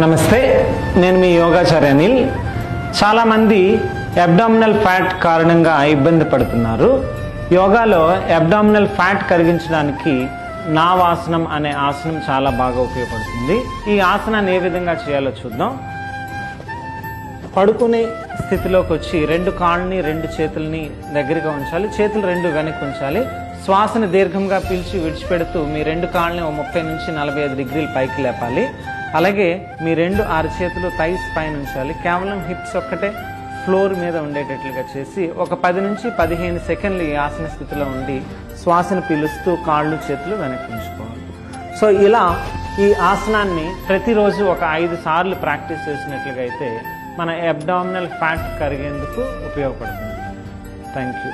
నమస్తే, నేను మీ యోగాచార్య అనిల్. చాలామంది అబ్డామినల్ ఫ్యాట్ కారణంగా ఇబ్బంది పడుతున్నారు. యోగాలో అబ్డామినల్ ఫ్యాట్ కరిగించడానికి నావాసనం అనే ఆసనం చాలా బాగా ఉపయోగపడుతుంది. ఈ ఆసనాన్ని ఏ విధంగా చేయాలో చూద్దాం. పడుకునే స్థితిలోకి వచ్చి రెండు కాళ్ళని రెండు చేతుల్ని దగ్గరగా ఉంచాలి, చేతులు రెండు వెనక్కి ఉంచాలి. శ్వాసను దీర్ఘంగా పీల్చి విడిచిపెడుతూ మీ రెండు కాళ్ళని 30 నుంచి 45 డిగ్రీలు పైకి లేపాలి. అలాగే మీ రెండు అరచేతులు థైస్ పైన ఉంచాలి. కేవలం హిప్స్ ఒక్కటే ఫ్లోర్ మీద ఉండేటట్లుగా చేసి ఒక 10 నుంచి 15 సెకండ్లు ఈ ఆసన స్థితిలో ఉండి శ్వాసను పీలుస్తూ కాళ్ళు చేతులు వెనక్కి ఉంచుకోవాలి. సో ఇలా ఈ ఆసనాన్ని ప్రతిరోజు ఒక 5 సార్లు ప్రాక్టీస్ చేసినట్లుగా అయితే మన అబ్డామినల్ ఫ్యాట్ కరిగేందుకు ఉపయోగపడుతుంది. Thank you.